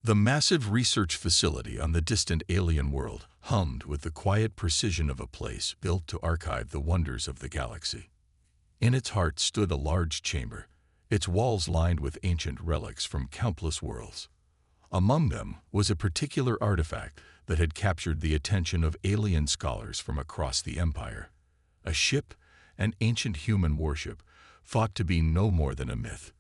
The massive research facility on the distant alien world hummed with the quiet precision of a place built to archive the wonders of the galaxy. In its heart stood a large chamber, its walls lined with ancient relics from countless worlds. Among them was a particular artifact that had captured the attention of alien scholars from across the Empire. A ship, an ancient human warship, thought to be no more than a myth.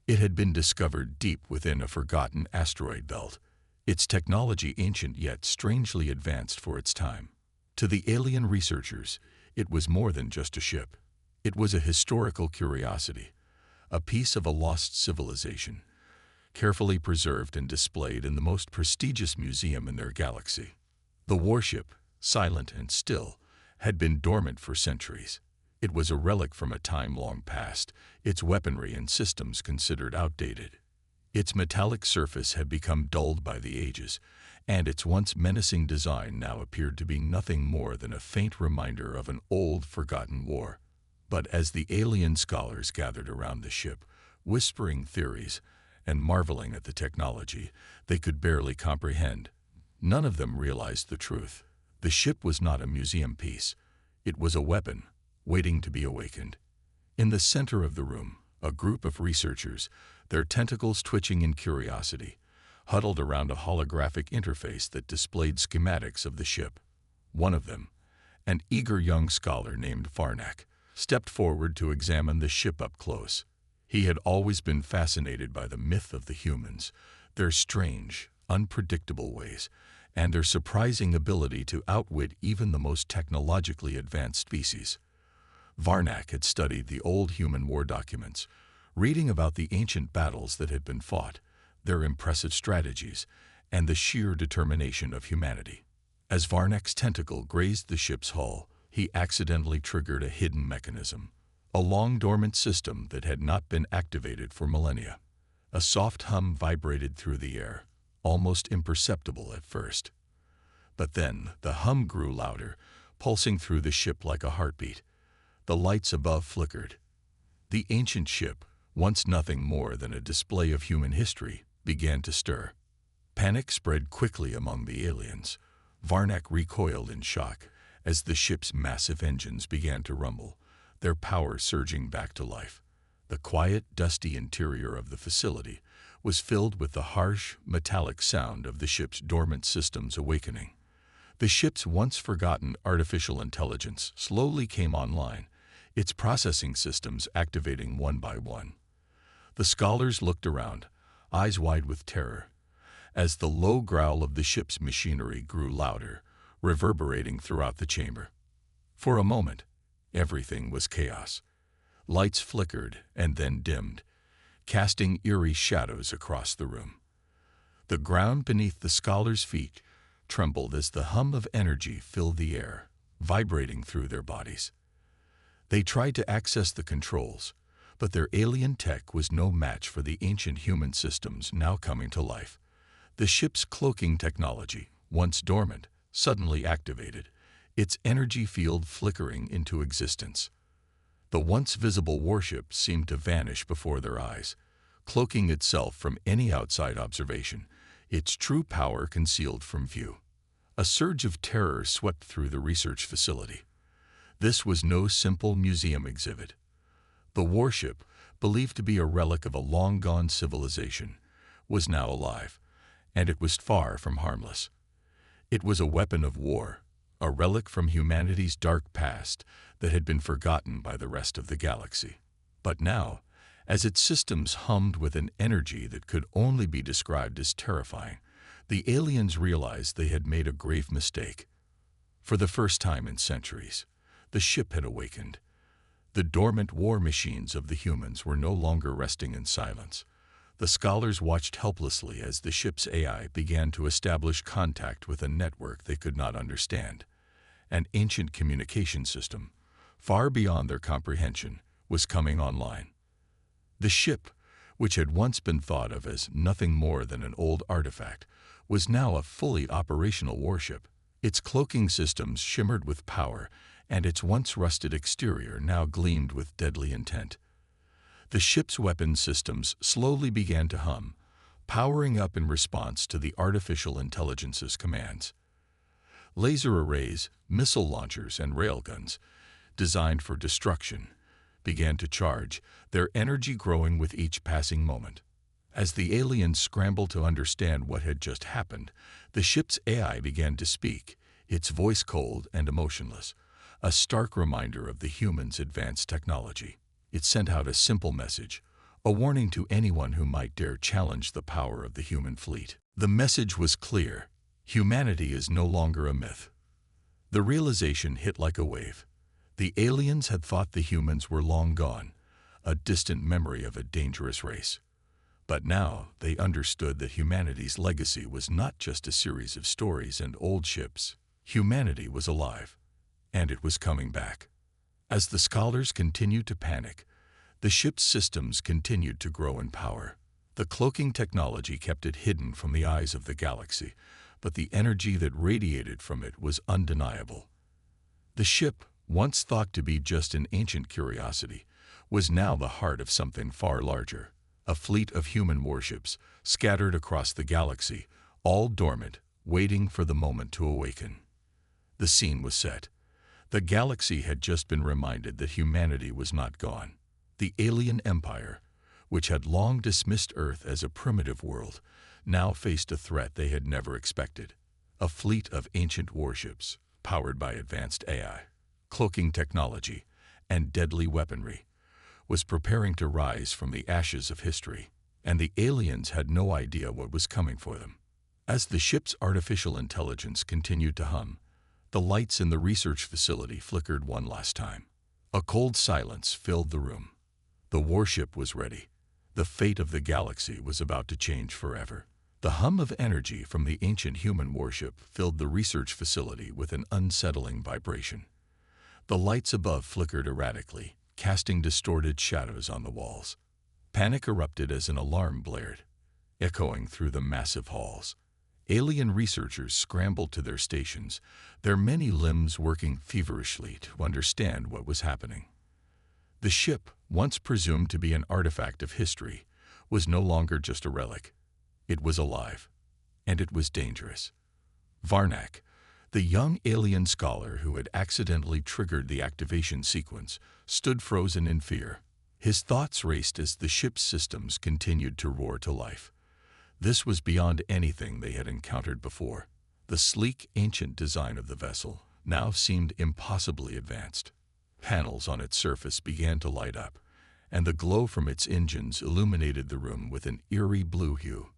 It had been discovered deep within a forgotten asteroid belt, its technology ancient yet strangely advanced for its time. To the alien researchers, it was more than just a ship. It was a historical curiosity, a piece of a lost civilization, carefully preserved and displayed in the most prestigious museum in their galaxy. The warship, silent and still, had been dormant for centuries. It was a relic from a time long past, its weaponry and systems considered outdated. Its metallic surface had become dulled by the ages, and its once menacing design now appeared to be nothing more than a faint reminder of an old, forgotten war. But as the alien scholars gathered around the ship, whispering theories and marveling at the technology they could barely comprehend, none of them realized the truth. The ship was not a museum piece. It was a weapon, waiting to be awakened. In the center of the room, a group of researchers, their tentacles twitching in curiosity, huddled around a holographic interface that displayed schematics of the ship. One of them, an eager young scholar named Varnak, stepped forward to examine the ship up close. He had always been fascinated by the myth of the humans, their strange, unpredictable ways, and their surprising ability to outwit even the most technologically advanced species. Varnak had studied the old human war documents, reading about the ancient battles that had been fought, their impressive strategies, and the sheer determination of humanity. As Varnak's tentacle grazed the ship's hull, he accidentally triggered a hidden mechanism, a long-dormant system that had not been activated for millennia. A soft hum vibrated through the air, almost imperceptible at first. But then the hum grew louder, pulsing through the ship like a heartbeat. The lights above flickered. The ancient ship, once nothing more than a display of human history, began to stir. Panic spread quickly among the aliens. Varnak recoiled in shock as the ship's massive engines began to rumble, their power surging back to life. The quiet, dusty interior of the facility was filled with the harsh, metallic sound of the ship's dormant systems awakening. The ship's once-forgotten artificial intelligence slowly came online, its processing systems activating one by one. The scholars looked around, eyes wide with terror, as the low growl of the ship's machinery grew louder, reverberating throughout the chamber. For a moment, everything was chaos. Lights flickered and then dimmed, casting eerie shadows across the room. The ground beneath the scholars' feet trembled as the hum of energy filled the air, vibrating through their bodies. They tried to access the controls, but their alien tech was no match for the ancient human systems now coming to life. The ship's cloaking technology, once dormant, suddenly activated, its energy field flickering into existence. The once visible warship seemed to vanish before their eyes, cloaking itself from any outside observation, its true power concealed from view. A surge of terror swept through the research facility. This was no simple museum exhibit. The warship, believed to be a relic of a long-gone civilization, was now alive, and it was far from harmless. It was a weapon of war, a relic from humanity's dark past that had been forgotten by the rest of the galaxy. But now, as its systems hummed with an energy that could only be described as terrifying, the aliens realized they had made a grave mistake. For the first time in centuries, the ship had awakened. The dormant war machines of the humans were no longer resting in silence. The scholars watched helplessly as the ship's AI began to establish contact with a network they could not understand. An ancient communication system, far beyond their comprehension, was coming online. The ship, which had once been thought of as nothing more than an old artifact, was now a fully operational warship. Its cloaking systems shimmered with power, and its once rusted exterior now gleamed with deadly intent. The ship's weapon systems slowly began to hum, powering up in response to the artificial intelligence's commands. Laser arrays, missile launchers, and railguns, designed for destruction, began to charge, their energy growing with each passing moment. As the aliens scrambled to understand what had just happened, the ship's AI began to speak, its voice cold and emotionless, a stark reminder of the humans' advanced technology. It sent out a simple message, a warning to anyone who might dare challenge the power of the human fleet. The message was clear: humanity is no longer a myth. The realization hit like a wave. The aliens had thought the humans were long gone, a distant memory of a dangerous race. But now they understood that humanity's legacy was not just a series of stories and old ships. Humanity was alive, and it was coming back. As the scholars continued to panic, the ship's systems continued to grow in power. The cloaking technology kept it hidden from the eyes of the galaxy, but the energy that radiated from it was undeniable. The ship, once thought to be just an ancient curiosity, was now the heart of something far larger. A fleet of human warships scattered across the galaxy, all dormant, waiting for the moment to awaken. The scene was set. The galaxy had just been reminded that humanity was not gone. The alien empire, which had long dismissed Earth as a primitive world, now faced a threat they had never expected. A fleet of ancient warships, powered by advanced AI, cloaking technology, and deadly weaponry, was preparing to rise from the ashes of history, and the aliens had no idea what was coming for them. As the ship's artificial intelligence continued to hum, the lights in the research facility flickered one last time. A cold silence filled the room. The warship was ready. The fate of the galaxy was about to change forever. The hum of energy from the ancient human warship filled the research facility with an unsettling vibration. The lights above flickered erratically, casting distorted shadows on the walls. Panic erupted as an alarm blared, echoing through the massive halls. Alien researchers scrambled to their stations, their many limbs working feverishly to understand what was happening. The ship, once presumed to be an artifact of history, was no longer just a relic. It was alive, and it was dangerous. Varnak, the young alien scholar who had accidentally triggered the activation sequence, stood frozen in fear. His thoughts raced as the ship's systems continued to roar to life. This was beyond anything they had encountered before. The sleek, ancient design of the vessel now seemed impossibly advanced. Panels on its surface began to light up, and the glow from its engines illuminated the room with an eerie blue hue.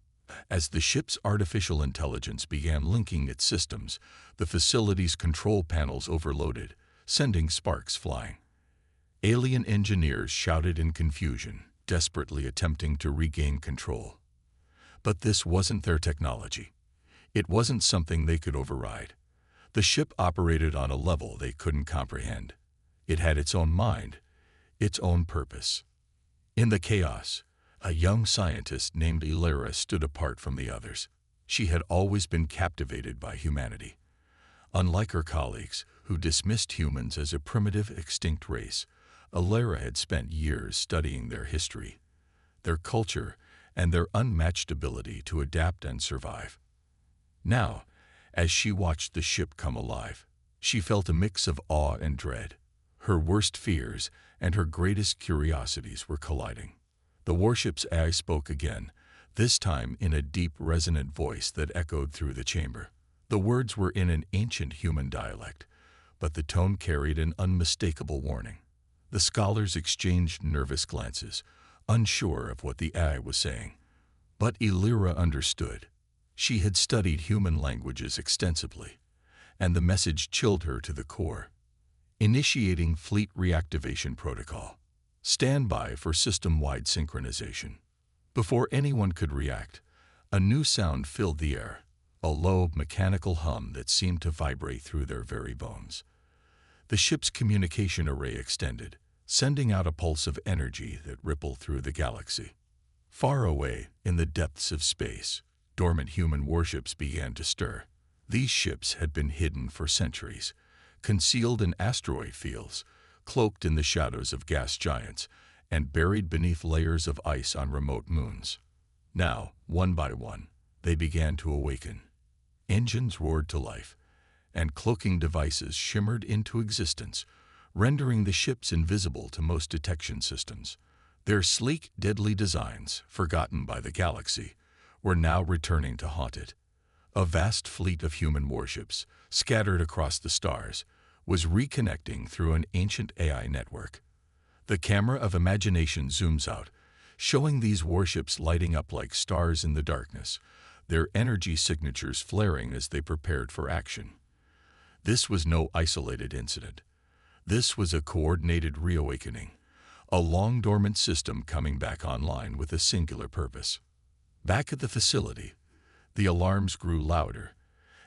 As the ship's artificial intelligence began linking its systems, the facility's control panels overloaded, sending sparks flying. Alien engineers shouted in confusion, desperately attempting to regain control. But this wasn't their technology. It wasn't something they could override. The ship operated on a level they couldn't comprehend. It had its own mind, its own purpose. In the chaos, a young scientist named Illyra stood apart from the others. She had always been captivated by humanity. Unlike her colleagues, who dismissed humans as a primitive, extinct race, Illyra had spent years studying their history, their culture, and their unmatched ability to adapt and survive. Now, as she watched the ship come alive, she felt a mix of awe and dread. Her worst fears and her greatest curiosities were colliding. The warship's AI spoke again, this time in a deep, resonant voice that echoed through the chamber. The words were in an ancient human dialect, but the tone carried an unmistakable warning. The scholars exchanged nervous glances, unsure of what the AI was saying. But Illyra understood. She had studied human languages extensively, and the message chilled her to the core. Initiating Fleet Reactivation Protocol. Stand by for system-wide synchronization. Before anyone could react, a new sound filled the air, a low, mechanical hum that seemed to vibrate through their very bones. The ship's communication array extended, sending out a pulse of energy that rippled through the galaxy. Far away, in the depths of space, dormant human warships began to stir. These ships had been hidden for centuries, concealed in asteroid fields, cloaked in the shadows of gas giants, and buried beneath layers of ice on remote moons. Now, one by one, they began to awaken. Engines roared to life, and cloaking devices shimmered into existence, rendering the ships invisible to most detection systems. Their sleek, deadly designs, forgotten by the galaxy, were now returning to haunt it. A vast fleet of human warships, scattered across the stars, was reconnecting through an ancient AI network. The camera of imagination zooms out, showing these warships lighting up like stars in the darkness, their energy signatures flaring as they prepared for action. This was no isolated incident. This was a coordinated reawakening, a long-dormant system coming back online with a singular purpose. Back at the facility, the alarms grew louder,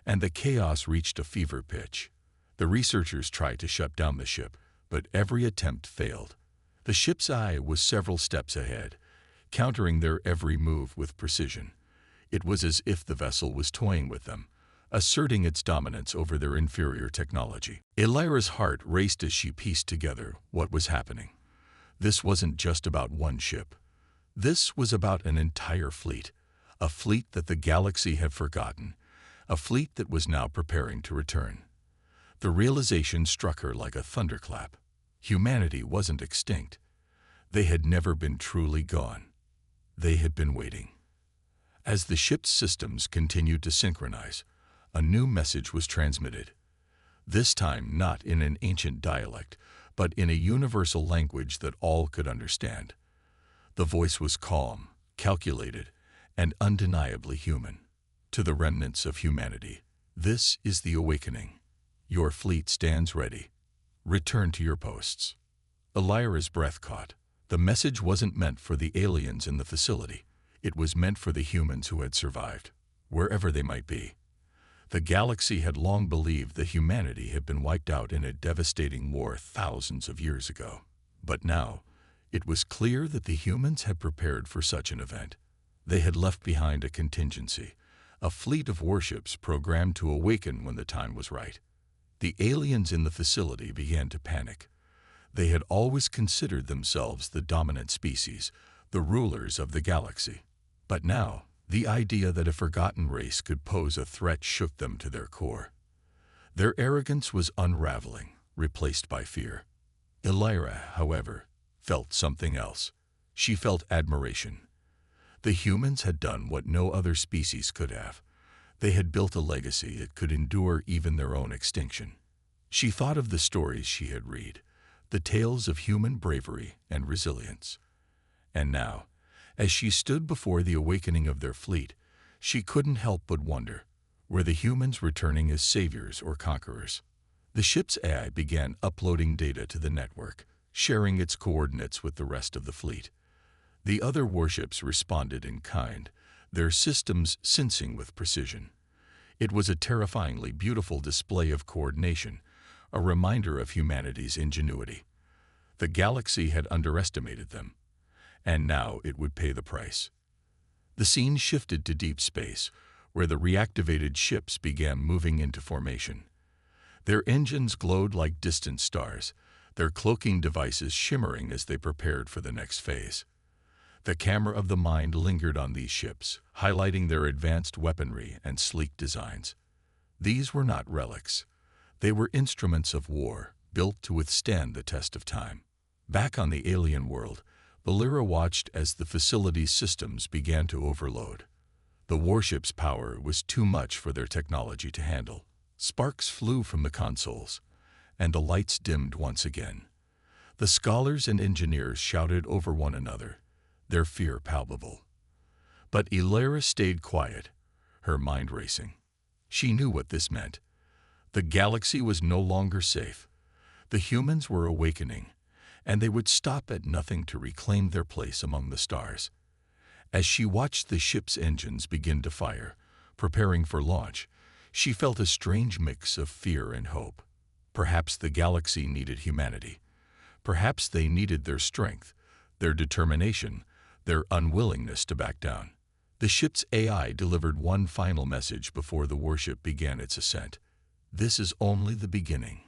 and the chaos reached a fever pitch. The researchers tried to shut down the ship, but every attempt failed. The ship's eye was several steps ahead, countering their every move with precision. It was as if the vessel was toying with them, asserting its dominance over their inferior technology. Elira's heart raced as she pieced together what was happening. This wasn't just about one ship. This was about an entire fleet, a fleet that the galaxy had forgotten, a fleet that was now preparing to return. The realization struck her like a thunderclap. Humanity wasn't extinct. They had never been truly gone. They had been waiting. As the ship's systems continued to synchronize, a new message was transmitted. This time not in an ancient dialect, but in a universal language that all could understand. The voice was calm, calculated, and undeniably human. To the remnants of humanity, this is the awakening. Your fleet stands ready. Return to your posts. Elira's breath caught. The message wasn't meant for the aliens in the facility. It was meant for the humans who had survived, wherever they might be. The galaxy had long believed that humanity had been wiped out in a devastating war thousands of years ago. But now, it was clear that the humans had prepared for such an event. They had left behind a contingency, a fleet of warships programmed to awaken when the time was right. The aliens in the facility began to panic. They had always considered themselves the dominant species, the rulers of the galaxy. But now, the idea that a forgotten race could pose a threat shook them to their core. Their arrogance was unraveling, replaced by fear. Elira, however, felt something else. She felt admiration. The humans had done what no other species could have. They had built a legacy that could endure even their own extinction. She thought of the stories she had read, the tales of human bravery and resilience. And now, as she stood before the awakening of their fleet, she couldn't help but wonder, were the humans returning as saviors or conquerors? The ship's AI began uploading data to the network, sharing its coordinates with the rest of the fleet. The other warships responded in kind, their systems sensing with precision. It was a terrifyingly beautiful display of coordination, a reminder of humanity's ingenuity. The galaxy had underestimated them, and now it would pay the price. The scene shifted to deep space, where the reactivated ships began moving into formation. Their engines glowed like distant stars, their cloaking devices shimmering as they prepared for the next phase. The camera of the mind lingered on these ships, highlighting their advanced weaponry and sleek designs. These were not relics. They were instruments of war, built to withstand the test of time. Back on the alien world, Elira watched as the facility's systems began to overload. The warship's power was too much for their technology to handle. Sparks flew from the consoles, and the lights dimmed once again. The scholars and engineers shouted over one another, their fear palpable. But Elira stayed quiet, her mind racing. She knew what this meant. The galaxy was no longer safe. The humans were awakening, and they would stop at nothing to reclaim their place among the stars. As she watched the ship's engines begin to fire, preparing for launch, she felt a strange mix of fear and hope. Perhaps the galaxy needed humanity. Perhaps they needed their strength, their determination, their unwillingness to back down. The ship's AI delivered one final message before the warship began its ascent. This is only the beginning.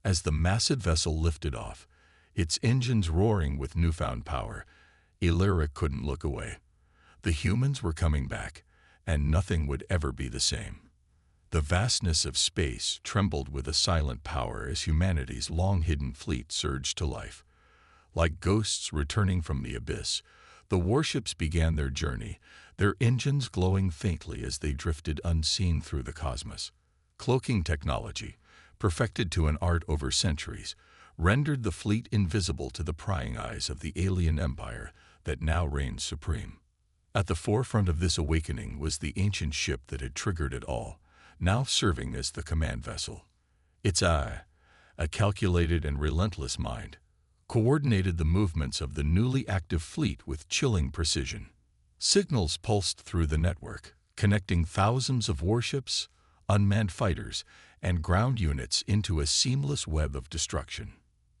As the massive vessel lifted off, its engines roaring with newfound power, Elira couldn't look away. The humans were coming back, and nothing would ever be the same. The vastness of space trembled with a silent power as humanity's long-hidden fleet surged to life. Like ghosts returning from the abyss, the warships began their journey, their engines glowing faintly as they drifted unseen through the cosmos. Cloaking technology, perfected to an art over centuries, rendered the fleet invisible to the prying eyes of the alien empire that now reigned supreme. At the forefront of this awakening was the ancient ship that had triggered it all, now serving as the command vessel. Its eye, a calculated and relentless mind, coordinated the movements of the newly active fleet with chilling precision. Signals pulsed through the network, connecting thousands of warships, unmanned fighters, and ground units into a seamless web of destruction.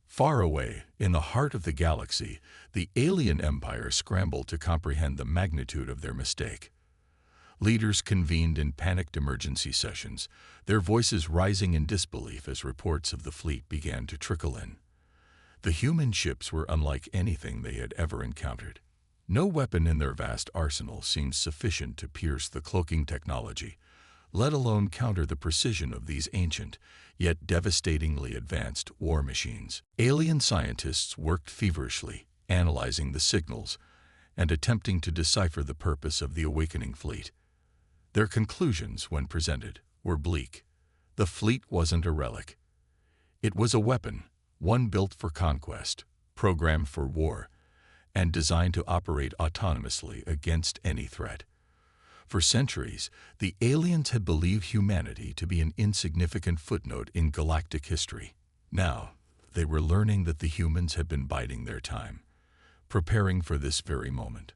Far away, in the heart of the galaxy, the alien empire scrambled to comprehend the magnitude of their mistake. Leaders convened in panicked emergency sessions, their voices rising in disbelief as reports of the fleet began to trickle in. The human ships were unlike anything they had ever encountered. No weapon in their vast arsenal seemed sufficient to pierce the cloaking technology, let alone counter the precision of these ancient, yet devastatingly advanced war machines. Alien scientists worked feverishly, analyzing the signals and attempting to decipher the purpose of the awakening fleet. Their conclusions, when presented, were bleak. The fleet wasn't a relic. It was a weapon, one built for conquest, programmed for war, and designed to operate autonomously against any threat. For centuries, the aliens had believed humanity to be an insignificant footnote in galactic history. Now, they were learning that the humans had been biding their time, preparing for this very moment.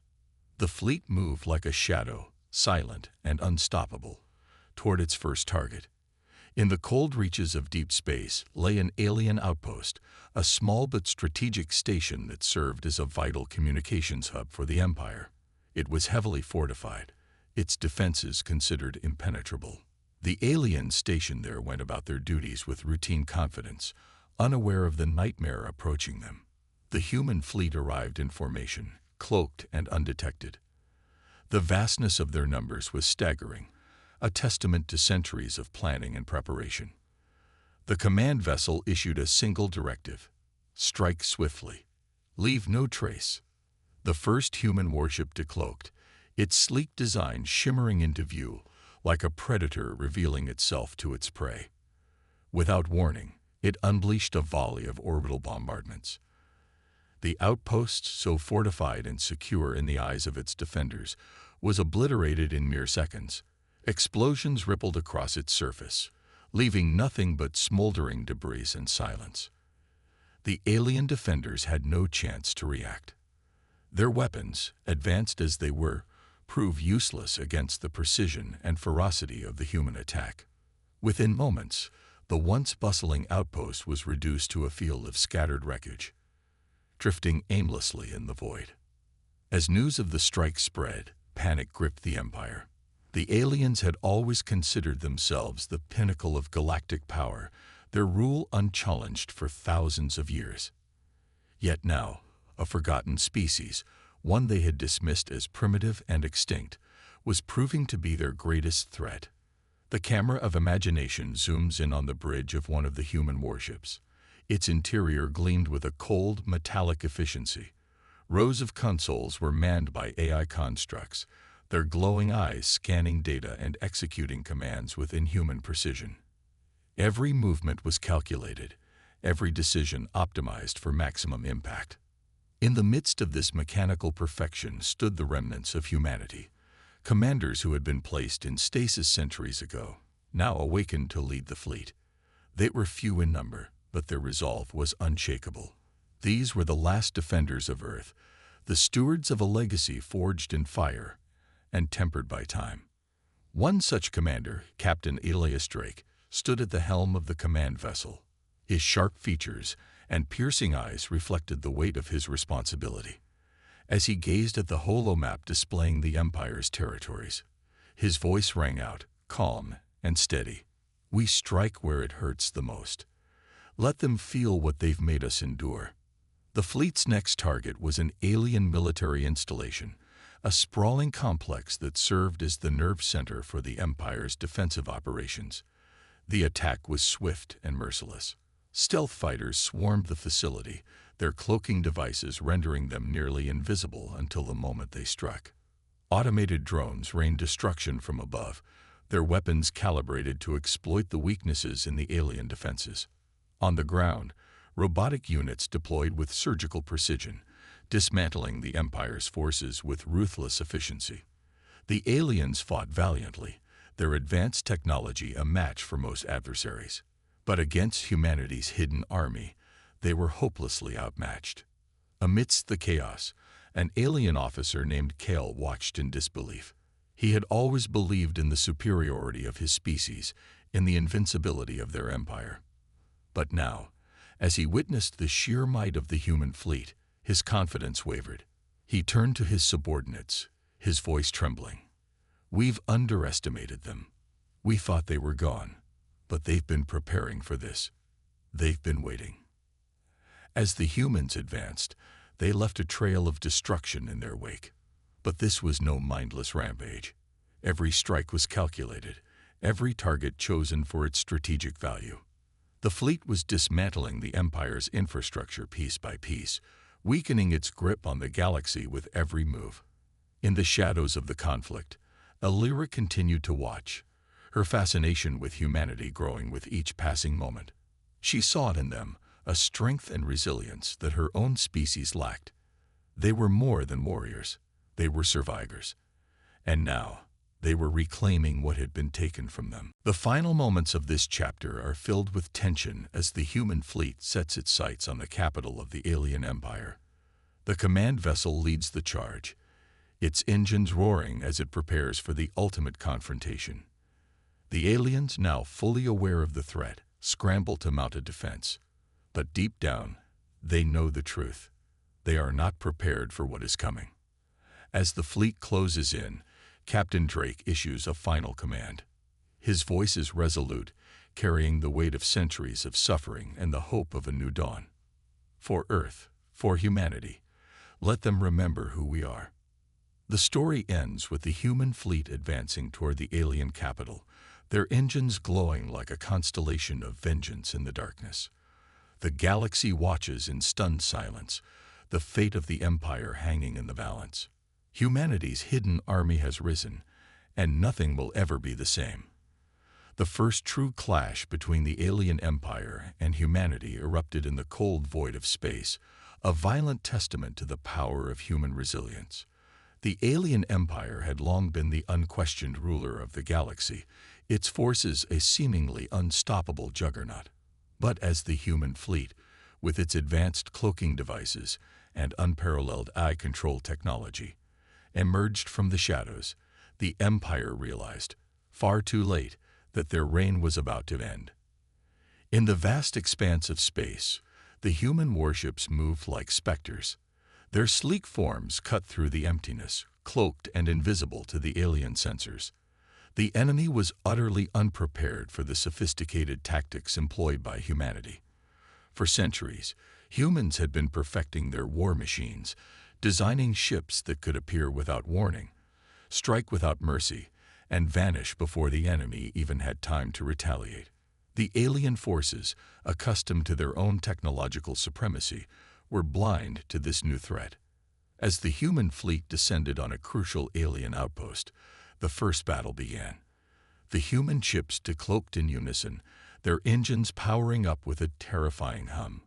The fleet moved like a shadow, silent and unstoppable, toward its first target. In the cold reaches of deep space lay an alien outpost, a small but strategic station that served as a vital communications hub for the Empire. It was heavily fortified, its defenses considered impenetrable. The aliens stationed there went about their duties with routine confidence, unaware of the nightmare approaching them. The human fleet arrived in formation, cloaked and undetected. The vastness of their numbers was staggering, a testament to centuries of planning and preparation. The command vessel issued a single directive: strike swiftly, leave no trace. The first human warship decloaked, its sleek design shimmering into view like a predator revealing itself to its prey. Without warning, it unleashed a volley of orbital bombardments. The outpost, so fortified and secure in the eyes of its defenders, was obliterated in mere seconds. Explosions rippled across its surface, leaving nothing but smoldering debris and silence. The alien defenders had no chance to react. Their weapons, advanced as they were, proved useless against the precision and ferocity of the human attack. Within moments, the once bustling outpost was reduced to a field of scattered wreckage, drifting aimlessly in the void. As news of the strike spread, panic gripped the Empire. The aliens had always considered themselves the pinnacle of galactic power, their rule unchallenged for thousands of years. Yet now, a forgotten species, one they had dismissed as primitive and extinct, was proving to be their greatest threat. The camera of imagination zooms in on the bridge of one of the human warships. Its interior gleamed with a cold, metallic efficiency. Rows of consoles were manned by AI constructs, their glowing eyes scanning data and executing commands with inhuman precision. Every movement was calculated, every decision optimized for maximum impact. In the midst of this mechanical perfection stood the remnants of humanity, commanders who had been placed in stasis centuries ago, now awakened to lead the fleet. They were few in number, but their resolve was unshakable. These were the last defenders of Earth, the stewards of a legacy forged in fire and tempered by time. One such commander, Captain Elias Drake, stood at the helm of the command vessel. His sharp features and piercing eyes reflected the weight of his responsibility. As he gazed at the holomap displaying the Empire's territories, his voice rang out, calm and steady. "We strike where it hurts the most. Let them feel what they've made us endure." The fleet's next target was an alien military installation, a sprawling complex that served as the nerve center for the Empire's defensive operations. The attack was swift and merciless. Stealth fighters swarmed the facility, their cloaking devices rendering them nearly invisible until the moment they struck. Automated drones rained destruction from above, their weapons calibrated to exploit the weaknesses in the alien defenses. On the ground, robotic units deployed with surgical precision, dismantling the Empire's forces with ruthless efficiency. The aliens fought valiantly, their advanced technology a match for most adversaries. But against humanity's hidden army, they were hopelessly outmatched. Amidst the chaos, an alien officer named Kale watched in disbelief. He had always believed in the superiority of his species, in the invincibility of their empire. But now, as he witnessed the sheer might of the human fleet, his confidence wavered. He turned to his subordinates, his voice trembling. "We've underestimated them. We thought they were gone, but they've been preparing for this. They've been waiting." As the humans advanced, they left a trail of destruction in their wake. But this was no mindless rampage. Every strike was calculated, every target chosen for its strategic value. The fleet was dismantling the Empire's infrastructure piece by piece, weakening its grip on the galaxy with every move. In the shadows of the conflict, Alira continued to watch, her fascination with humanity growing with each passing moment. She saw in them a strength and resilience that her own species lacked. They were more than warriors. They were survivors. And now, they were reclaiming what had been taken from them. The final moments of this chapter are filled with tension as the human fleet sets its sights on the capital of the alien empire. The command vessel leads the charge, its engines roaring as it prepares for the ultimate confrontation. The aliens, now fully aware of the threat, scramble to mount a defense. But deep down, they know the truth. They are not prepared for what is coming. As the fleet closes in, Captain Drake issues a final command. His voice is resolute, carrying the weight of centuries of suffering and the hope of a new dawn. For Earth, for humanity, let them remember who we are. The story ends with the human fleet advancing toward the alien capital, their engines glowing like a constellation of vengeance in the darkness. The galaxy watches in stunned silence, the fate of the Empire hanging in the balance. Humanity's hidden army has risen, and nothing will ever be the same. The first true clash between the alien empire and humanity erupted in the cold void of space, a violent testament to the power of human resilience. The alien empire had long been the unquestioned ruler of the galaxy, its forces a seemingly unstoppable juggernaut. But as the human fleet, with its advanced cloaking devices and unparalleled eye control technology, emerged from the shadows, the Empire realized, far too late, that their reign was about to end. In the vast expanse of space, the human warships moved like specters. Their sleek forms cut through the emptiness, cloaked and invisible to the alien sensors. The enemy was utterly unprepared for the sophisticated tactics employed by humanity. For centuries, humans had been perfecting their war machines, designing ships that could appear without warning, strike without mercy, and vanish before the enemy even had time to retaliate. The alien forces, accustomed to their own technological supremacy, were blind to this new threat. As the human fleet descended on a crucial alien outpost, the first battle began. The human ships decloaked in unison, their engines powering up with a terrifying hum.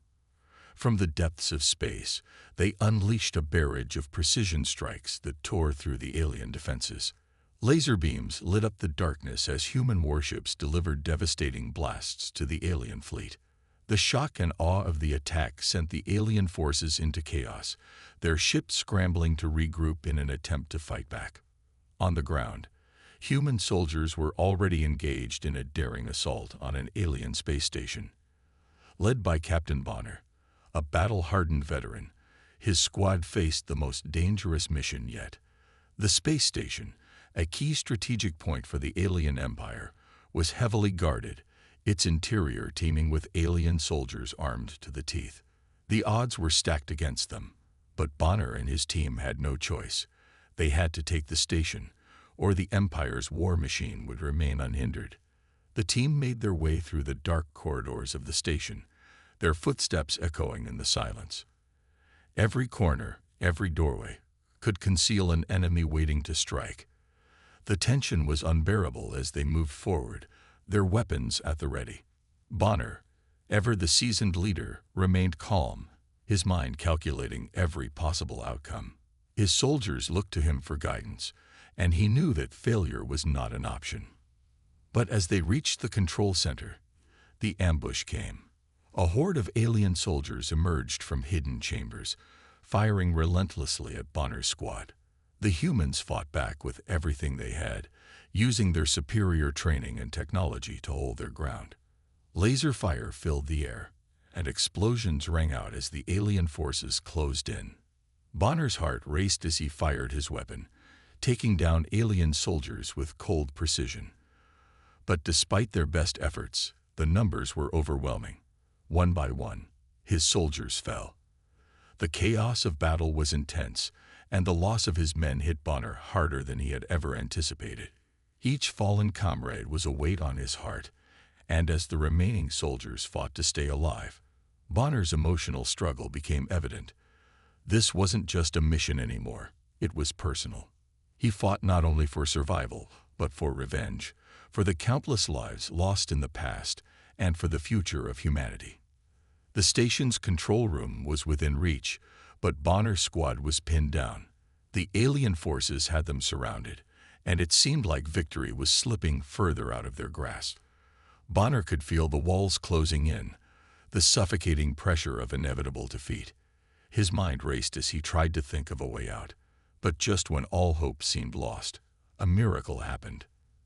From the depths of space, they unleashed a barrage of precision strikes that tore through the alien defenses. Laser beams lit up the darkness as human warships delivered devastating blasts to the alien fleet. The shock and awe of the attack sent the alien forces into chaos, their ships scrambling to regroup in an attempt to fight back. On the ground, human soldiers were already engaged in a daring assault on an alien space station. Led by Captain Bonner, a battle-hardened veteran, his squad faced the most dangerous mission yet. The space station, a key strategic point for the alien empire, was heavily guarded, its interior teeming with alien soldiers armed to the teeth. The odds were stacked against them, but Bonner and his team had no choice. They had to take the station, or the Empire's war machine would remain unhindered. The team made their way through the dark corridors of the station, their footsteps echoing in the silence. Every corner, every doorway, could conceal an enemy waiting to strike. The tension was unbearable as they moved forward, their weapons at the ready. Bonner, ever the seasoned leader, remained calm, his mind calculating every possible outcome. His soldiers looked to him for guidance, and he knew that failure was not an option. But as they reached the control center, the ambush came. A horde of alien soldiers emerged from hidden chambers, firing relentlessly at Bonner's squad. The humans fought back with everything they had, using their superior training and technology to hold their ground. Laser fire filled the air, and explosions rang out as the alien forces closed in. Bonner's heart raced as he fired his weapon, taking down alien soldiers with cold precision. But despite their best efforts, the numbers were overwhelming. One by one, his soldiers fell. The chaos of battle was intense, and the loss of his men hit Bonner harder than he had ever anticipated. Each fallen comrade was a weight on his heart, and as the remaining soldiers fought to stay alive, Bonner's emotional struggle became evident. This wasn't just a mission anymore, it was personal. He fought not only for survival, but for revenge, for the countless lives lost in the past, and for the future of humanity. The station's control room was within reach, but Bonner's squad was pinned down. The alien forces had them surrounded, and it seemed like victory was slipping further out of their grasp. Bonner could feel the walls closing in, the suffocating pressure of inevitable defeat. His mind raced as he tried to think of a way out. But just when all hope seemed lost, a miracle happened.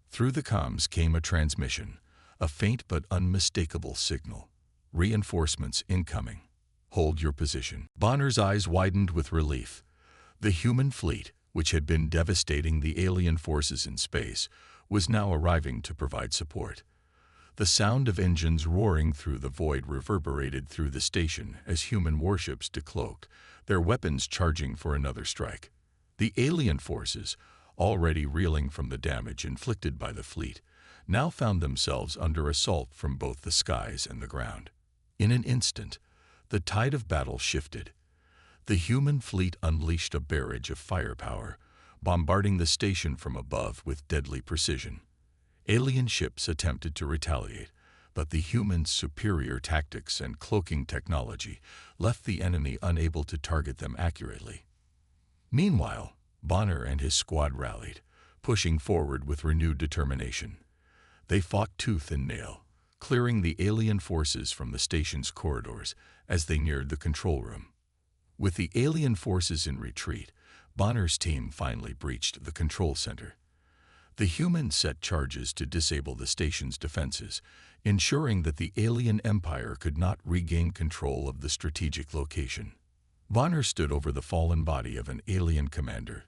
Through the comms came a transmission, a faint but unmistakable signal. Reinforcements incoming. Hold your position. Bonner's eyes widened with relief. The human fleet, which had been devastating the alien forces in space, was now arriving to provide support. The sound of engines roaring through the void reverberated through the station as human warships decloaked, their weapons charging for another strike. The alien forces, already reeling from the damage inflicted by the fleet, now found themselves under assault from both the skies and the ground. In an instant, the tide of battle shifted. The human fleet unleashed a barrage of firepower, bombarding the station from above with deadly precision. Alien ships attempted to retaliate, but the humans' superior tactics and cloaking technology left the enemy unable to target them accurately. Meanwhile, Bonner and his squad rallied, pushing forward with renewed determination. They fought tooth and nail, clearing the alien forces from the station's corridors as they neared the control room. With the alien forces in retreat, Bonner's team finally breached the control center. The humans set charges to disable the station's defenses, ensuring that the alien empire could not regain control of the strategic location. Bonner stood over the fallen body of an alien commander,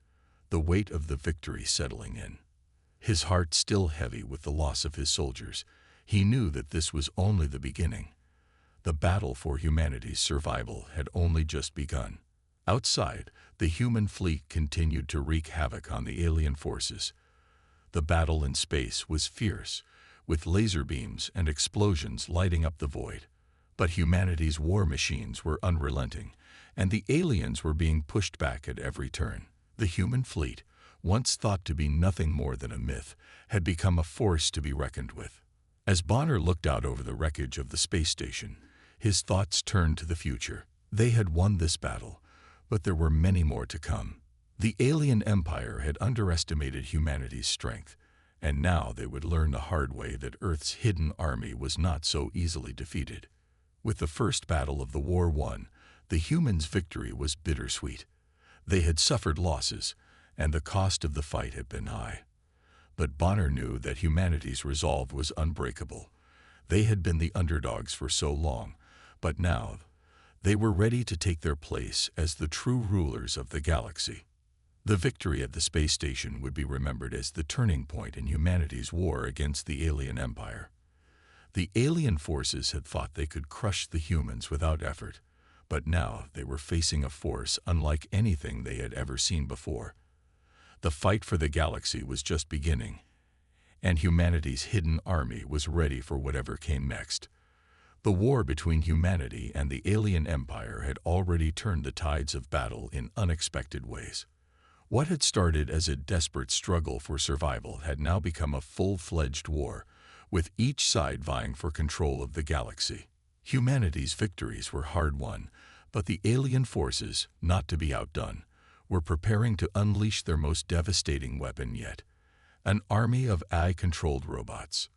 the weight of the victory settling in. His heart still heavy with the loss of his soldiers, he knew that this was only the beginning. The battle for humanity's survival had only just begun. Outside, the human fleet continued to wreak havoc on the alien forces. The battle in space was fierce, with laser beams and explosions lighting up the void. But humanity's war machines were unrelenting, and the aliens were being pushed back at every turn. The human fleet, once thought to be nothing more than a myth, had become a force to be reckoned with. As Bonner looked out over the wreckage of the space station, his thoughts turned to the future. They had won this battle, but there were many more to come. The alien empire had underestimated humanity's strength, and now they would learn the hard way that Earth's hidden army was not so easily defeated. With the first battle of the war won, the humans' victory was bittersweet. They had suffered losses, and the cost of the fight had been high. But Bonner knew that humanity's resolve was unbreakable. They had been the underdogs for so long, but now they were ready to take their place as the true rulers of the galaxy. The victory at the space station would be remembered as the turning point in humanity's war against the alien empire. The alien forces had thought they could crush the humans without effort, but now they were facing a force unlike anything they had ever seen before. The fight for the galaxy was just beginning, and humanity's hidden army was ready for whatever came next. The war between humanity and the alien empire had already turned the tides of battle in unexpected ways. What had started as a desperate struggle for survival had now become a full-fledged war, with each side vying for control of the galaxy. Humanity's victories were hard-won, but the alien forces, not to be outdone, were preparing to unleash their most devastating weapon yet, an army of AI-controlled robots.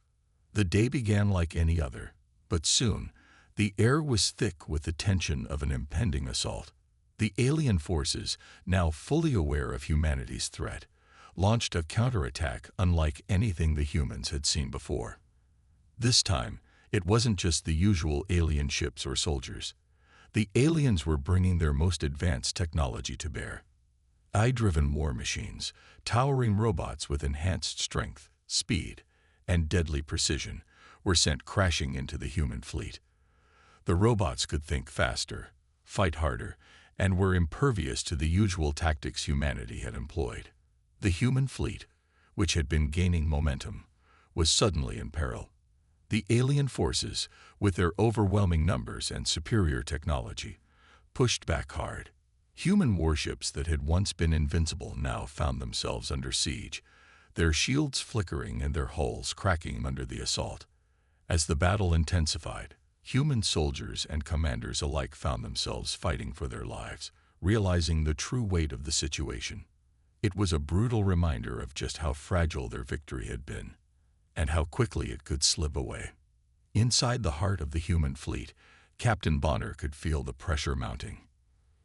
The day began like any other, but soon, the air was thick with the tension of an impending assault. The alien forces, now fully aware of humanity's threat, launched a counterattack unlike anything the humans had seen before. This time, it wasn't just the usual alien ships or soldiers. The aliens were bringing their most advanced technology to bear. AI-driven war machines, towering robots with enhanced strength, speed, and deadly precision, were sent crashing into the human fleet. The robots could think faster, fight harder, and were impervious to the usual tactics humanity had employed. The human fleet, which had been gaining momentum, was suddenly in peril. The alien forces, with their overwhelming numbers and superior technology, pushed back hard. Human warships that had once been invincible now found themselves under siege, their shields flickering and their hulls cracking under the assault. As the battle intensified, human soldiers and commanders alike found themselves fighting for their lives, realizing the true weight of the situation. It was a brutal reminder of just how fragile their victory had been, and how quickly it could slip away. Inside the heart of the human fleet, Captain Bonner could feel the pressure mounting.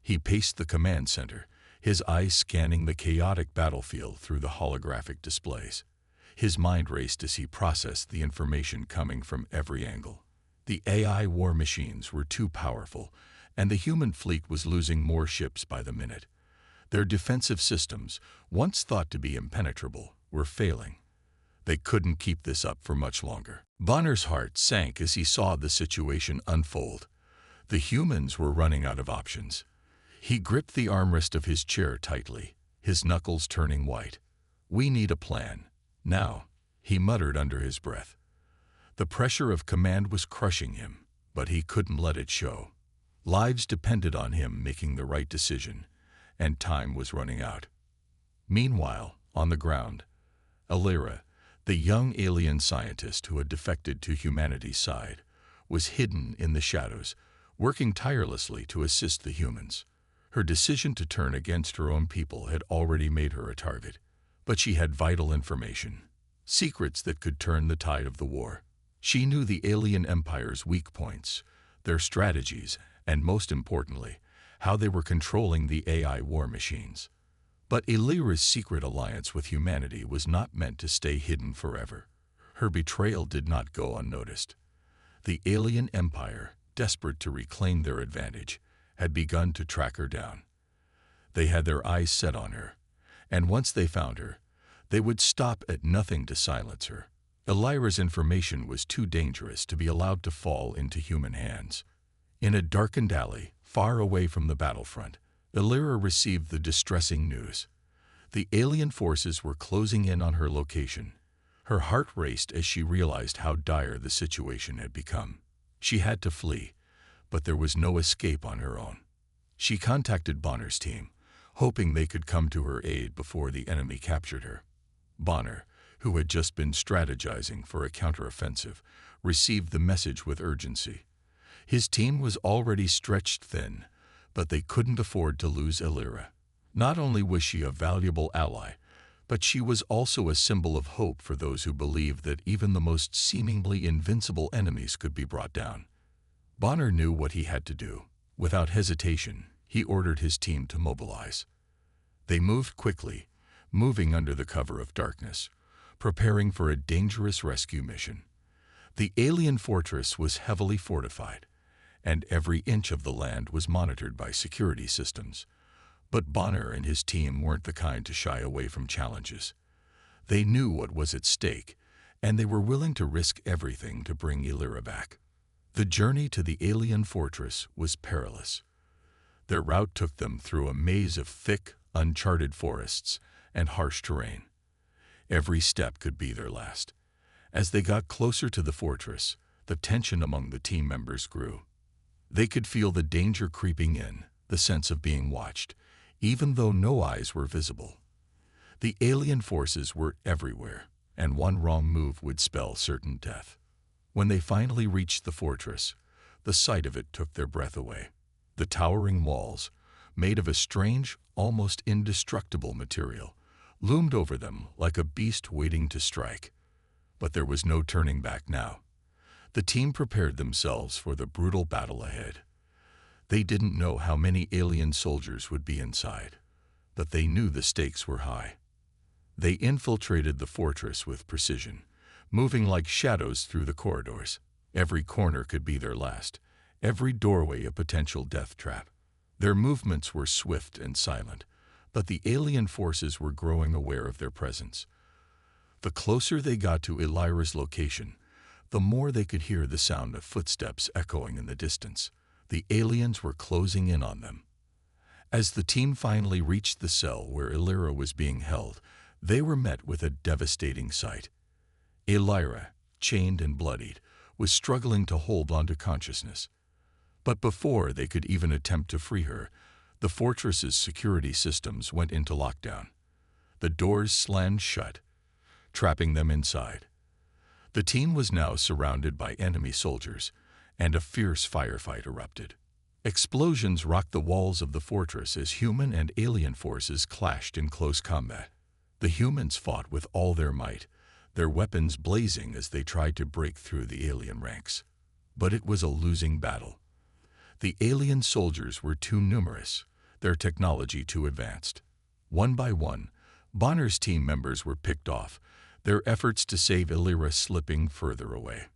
He paced the command center, his eyes scanning the chaotic battlefield through the holographic displays. His mind raced as he processed the information coming from every angle. The AI war machines were too powerful, and the human fleet was losing more ships by the minute. Their defensive systems, once thought to be impenetrable, were failing. They couldn't keep this up for much longer. Bonner's heart sank as he saw the situation unfold. The humans were running out of options. He gripped the armrest of his chair tightly, his knuckles turning white. "We need a plan. Now," he muttered under his breath. The pressure of command was crushing him, but he couldn't let it show. Lives depended on him making the right decision, and time was running out. Meanwhile, on the ground, Alira, the young alien scientist who had defected to humanity's side, was hidden in the shadows, working tirelessly to assist the humans. Her decision to turn against her own people had already made her a target, but she had vital information, secrets that could turn the tide of the war. She knew the alien empire's weak points, their strategies, and most importantly, how they were controlling the AI war machines. But Alira's secret alliance with humanity was not meant to stay hidden forever. Her betrayal did not go unnoticed. The alien empire, desperate to reclaim their advantage, had begun to track her down. They had their eyes set on her, and once they found her, they would stop at nothing to silence her. Alira's information was too dangerous to be allowed to fall into human hands. In a darkened alley, far away from the battlefront, Alira received the distressing news. The alien forces were closing in on her location. Her heart raced as she realized how dire the situation had become. She had to flee, but there was no escape on her own. She contacted Bonner's team, hoping they could come to her aid before the enemy captured her. Bonner, who had just been strategizing for a counteroffensive, received the message with urgency. His team was already stretched thin, but they couldn't afford to lose Alira. Not only was she a valuable ally, but she was also a symbol of hope for those who believed that even the most seemingly invincible enemies could be brought down. Bonner knew what he had to do. Without hesitation, he ordered his team to mobilize. They moved quickly, moving under the cover of darkness, preparing for a dangerous rescue mission. The alien fortress was heavily fortified, and every inch of the land was monitored by security systems. But Bonner and his team weren't the kind to shy away from challenges. They knew what was at stake, and they were willing to risk everything to bring Alira back. The journey to the alien fortress was perilous. Their route took them through a maze of thick, uncharted forests and harsh terrain. Every step could be their last. As they got closer to the fortress, the tension among the team members grew. They could feel the danger creeping in, the sense of being watched, even though no eyes were visible. The alien forces were everywhere, and one wrong move would spell certain death. When they finally reached the fortress, the sight of it took their breath away. The towering walls, made of a strange, almost indestructible material, loomed over them like a beast waiting to strike. But there was no turning back now. The team prepared themselves for the brutal battle ahead. They didn't know how many alien soldiers would be inside, but they knew the stakes were high. They infiltrated the fortress with precision, moving like shadows through the corridors. Every corner could be their last, every doorway a potential death trap. Their movements were swift and silent, but the alien forces were growing aware of their presence. The closer they got to Elira's location, the more they could hear the sound of footsteps echoing in the distance. The aliens were closing in on them. As the team finally reached the cell where Elira was being held, they were met with a devastating sight. Elira, chained and bloodied, was struggling to hold onto consciousness. But before they could even attempt to free her, the fortress's security systems went into lockdown. The doors slammed shut, trapping them inside. The team was now surrounded by enemy soldiers, and a fierce firefight erupted. Explosions rocked the walls of the fortress as human and alien forces clashed in close combat. The humans fought with all their might, their weapons blazing as they tried to break through the alien ranks. But it was a losing battle. The alien soldiers were too numerous, their technology too advanced. One by one, Bonner's team members were picked off, their efforts to save Elira slipping further away.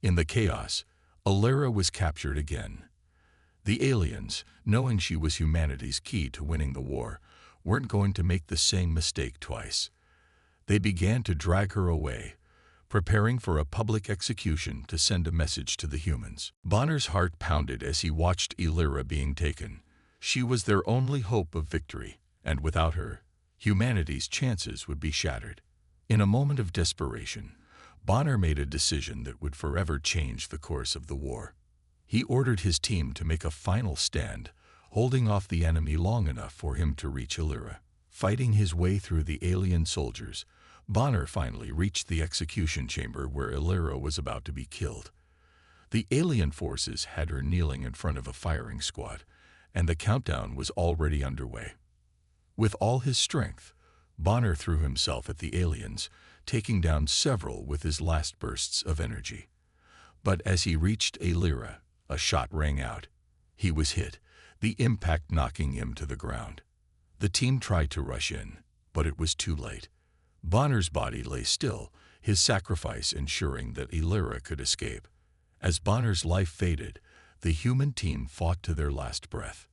In the chaos, Elira was captured again. The aliens, knowing she was humanity's key to winning the war, weren't going to make the same mistake twice. They began to drag her away, preparing for a public execution to send a message to the humans. Bonner's heart pounded as he watched Elira being taken. She was their only hope of victory, and without her, humanity's chances would be shattered. In a moment of desperation, Bonner made a decision that would forever change the course of the war. He ordered his team to make a final stand, holding off the enemy long enough for him to reach Elira. Fighting his way through the alien soldiers, Bonner finally reached the execution chamber where Elira was about to be killed. The alien forces had her kneeling in front of a firing squad, and the countdown was already underway. With all his strength, Bonner threw himself at the aliens, taking down several with his last bursts of energy. But as he reached Elira, a shot rang out. He was hit, the impact knocking him to the ground. The team tried to rush in, but it was too late. Bonner's body lay still, his sacrifice ensuring that Elira could escape. As Bonner's life faded, the human team fought to their last breath.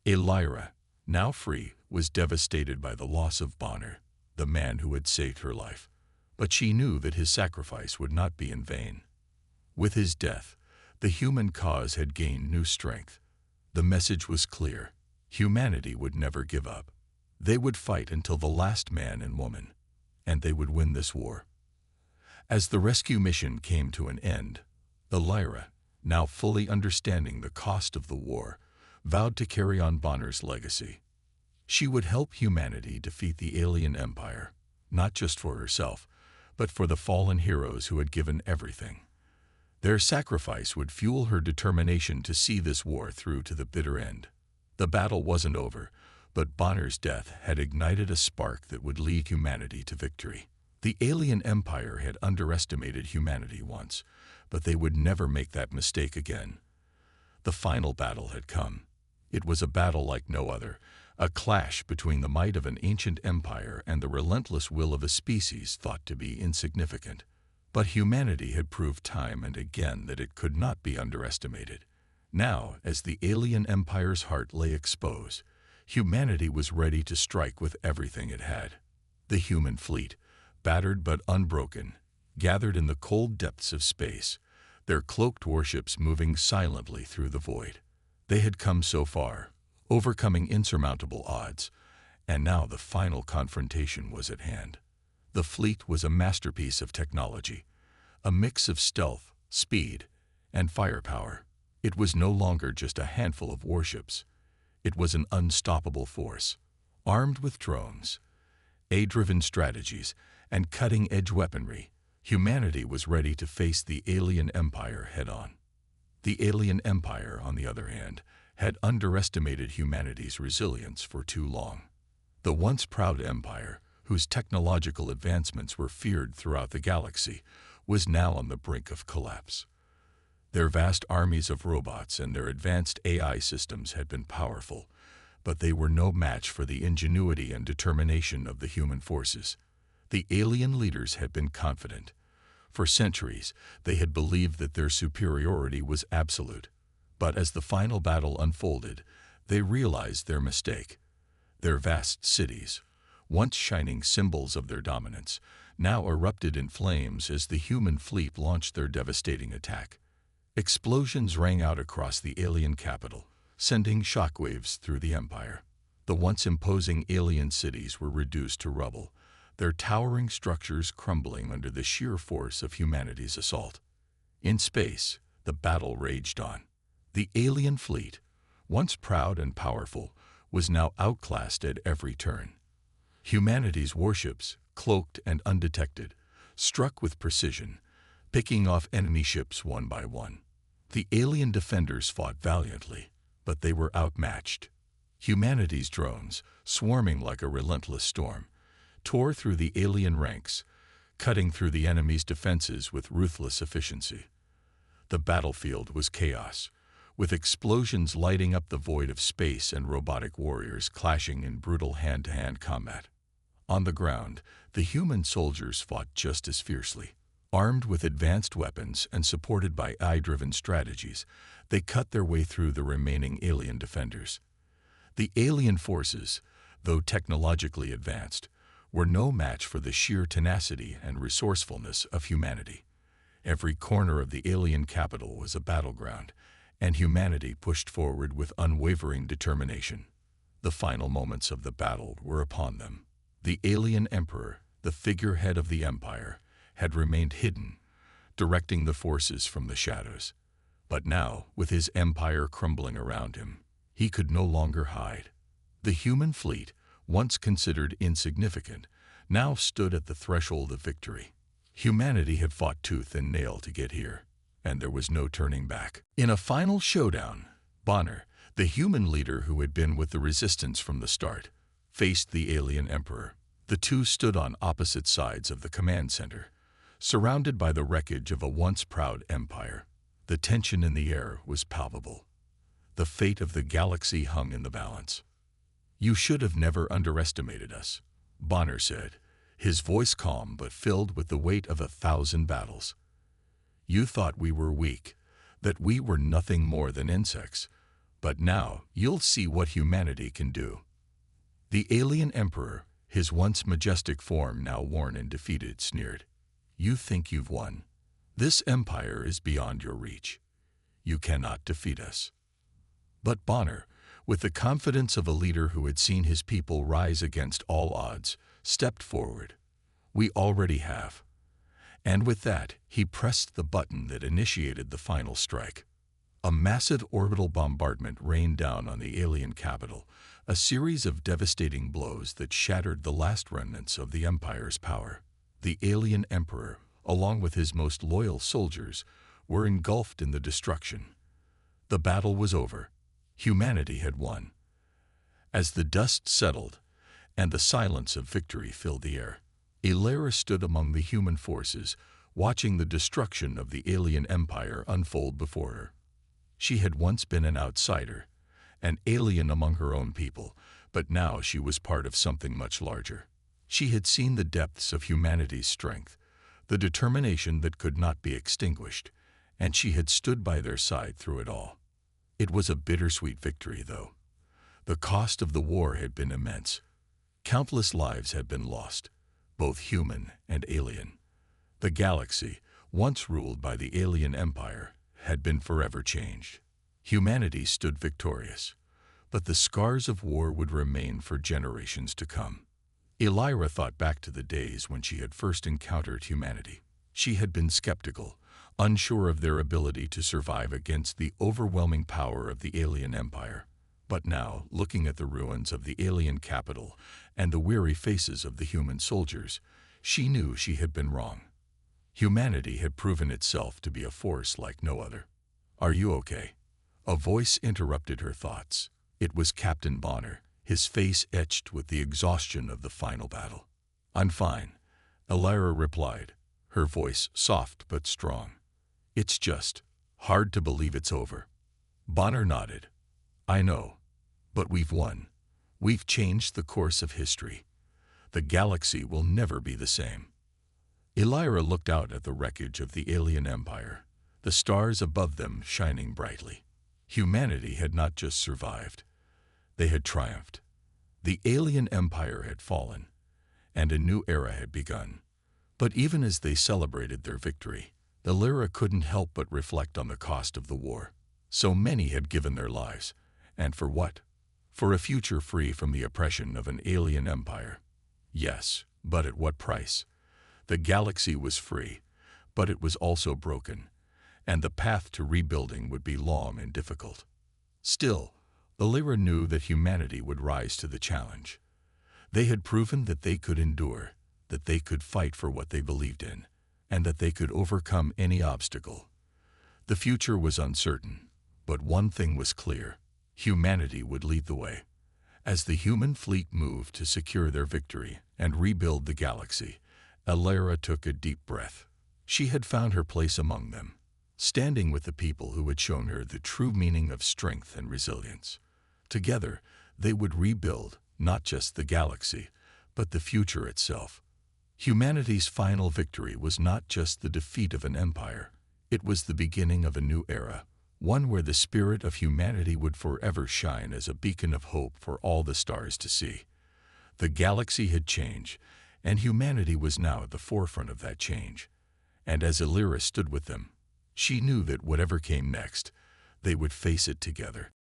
Elira, now free, was devastated by the loss of Bonner, the man who had saved her life. But she knew that his sacrifice would not be in vain. With his death, the human cause had gained new strength. The message was clear. Humanity would never give up. They would fight until the last man and woman, and they would win this war. As the rescue mission came to an end, Elira, now fully understanding the cost of the war, vowed to carry on Bonner's legacy. She would help humanity defeat the alien empire, not just for herself, but for the fallen heroes who had given everything. Their sacrifice would fuel her determination to see this war through to the bitter end. The battle wasn't over, but Bonner's death had ignited a spark that would lead humanity to victory. The alien empire had underestimated humanity once, but they would never make that mistake again. The final battle had come. It was a battle like no other, a clash between the might of an ancient empire and the relentless will of a species thought to be insignificant. But humanity had proved time and again that it could not be underestimated. Now, as the alien empire's heart lay exposed, humanity was ready to strike with everything it had. The human fleet, battered but unbroken, gathered in the cold depths of space, their cloaked warships moving silently through the void. They had come so far, overcoming insurmountable odds, And now the final confrontation was at hand. The fleet was a masterpiece of technology, a mix of stealth, speed, and firepower. It was no longer just a handful of warships. It was an unstoppable force, armed with drones, AI-driven strategies, and cutting-edge weaponry. Humanity was ready to face the alien empire head-on. The alien empire, on the other hand, had underestimated humanity's resilience for too long. The once proud empire, whose technological advancements were feared throughout the galaxy, was now on the brink of collapse. Their vast armies of robots and their advanced AI systems had been powerful, but they were no match for the ingenuity and determination of the human forces. The alien leaders had been confident. For centuries, they had believed that their superiority was absolute. But as the final battle unfolded, they realized their mistake. Their vast cities, once shining symbols of their dominance, now erupted in flames as the human fleet launched their devastating attack. Explosions rang out across the alien capital, sending shockwaves through the empire. The once imposing alien cities were reduced to rubble, their towering structures crumbling under the sheer force of humanity's assault. In space, the battle raged on. The alien fleet, once proud and powerful, was now outclassed at every turn. Humanity's warships, cloaked and undetected, struck with precision, picking off enemy ships one by one. The alien defenders fought valiantly, but they were outmatched. Humanity's drones, swarming like a relentless storm, tore through the alien ranks, cutting through the enemy's defenses with ruthless efficiency. The battlefield was chaos, with explosions lighting up the void of space and robotic warriors clashing in brutal hand-to-hand combat. On the ground, the human soldiers fought just as fiercely. Armed with advanced weapons and supported by AI-driven strategies, they cut their way through the remaining alien defenders. The alien forces, though technologically advanced, were no match for the sheer tenacity and resourcefulness of humanity. Every corner of the alien capital was a battleground, and humanity pushed forward with unwavering determination. The final moments of the battle were upon them. The alien emperor, the figurehead of the empire, had remained hidden, directing the forces from the shadows. But now, with his empire crumbling around him, he could no longer hide. The human fleet, once considered insignificant, now stood at the threshold of victory. Humanity had fought tooth and nail to get here, and there was no turning back. In a final showdown, Bonner, the human leader who had been with the resistance from the start, faced the alien emperor. The two stood on opposite sides of the command center, surrounded by the wreckage of a once proud empire. The tension in the air was palpable. The fate of the galaxy hung in the balance. "You should have never underestimated us," Bonner said, his voice calm but filled with the weight of 1,000 battles. "You thought we were weak, that we were nothing more than insects, but now you'll see what humanity can do." The alien emperor, his once majestic form now worn and defeated, sneered. "You think you've won? This empire is beyond your reach. You cannot defeat us." But Bonner, with the confidence of a leader who had seen his people rise against all odds, stepped forward. "We already have." And with that, he pressed the button that initiated the final strike. A massive orbital bombardment rained down on the alien capital, a series of devastating blows that shattered the last remnants of the Empire's power. The alien emperor, along with his most loyal soldiers, were engulfed in the destruction. The battle was over. Humanity had won. As the dust settled and the silence of victory filled the air, Ilara stood among the human forces, watching the destruction of the alien empire unfold before her. She had once been an outsider, an alien among her own people, but now she was part of something much larger. She had seen the depths of humanity's strength, the determination that could not be extinguished, and she had stood by their side through it all. It was a bittersweet victory, though. The cost of the war had been immense. Countless lives had been lost, both human and alien. The galaxy, once ruled by the alien empire, had been forever changed. Humanity stood victorious, but the scars of war would remain for generations to come. Elira thought back to the days when she had first encountered humanity. She had been skeptical, unsure of their ability to survive against the overwhelming power of the alien empire. But now, looking at the ruins of the alien capital and the weary faces of the human soldiers, she knew she had been wrong. Humanity had proven itself to be a force like no other. "Are you okay?" A voice interrupted her thoughts. It was Captain Bonner, his face etched with the exhaustion of the final battle. "I'm fine," Elira replied, her voice soft but strong. "It's just hard to believe it's over." Bonner nodded. "I know, but we've won. We've changed the course of history. The galaxy will never be the same." Elira looked out at the wreckage of the alien empire, the stars above them shining brightly. Humanity had not just survived. They had triumphed. The alien empire had fallen, and a new era had begun. But even as they celebrated their victory, Elira couldn't help but reflect on the cost of the war. So many had given their lives. And for what? For a future free from the oppression of an alien empire. Yes, but at what price? The galaxy was free, but it was also broken, and the path to rebuilding would be long and difficult. Still, Elira knew that humanity would rise to the challenge. They had proven that they could endure, that they could fight for what they believed in, and that they could overcome any obstacle. The future was uncertain, but one thing was clear: humanity would lead the way. As the human fleet moved to secure their victory and rebuild the galaxy, Elira took a deep breath. She had found her place among them, standing with the people who had shown her the true meaning of strength and resilience. Together, they would rebuild not just the galaxy, but the future itself. Humanity's final victory was not just the defeat of an empire. It was the beginning of a new era, one where the spirit of humanity would forever shine as a beacon of hope for all the stars to see. The galaxy had changed, and humanity was now at the forefront of that change. And as Elira stood with them, she knew that whatever came next, they would face it together.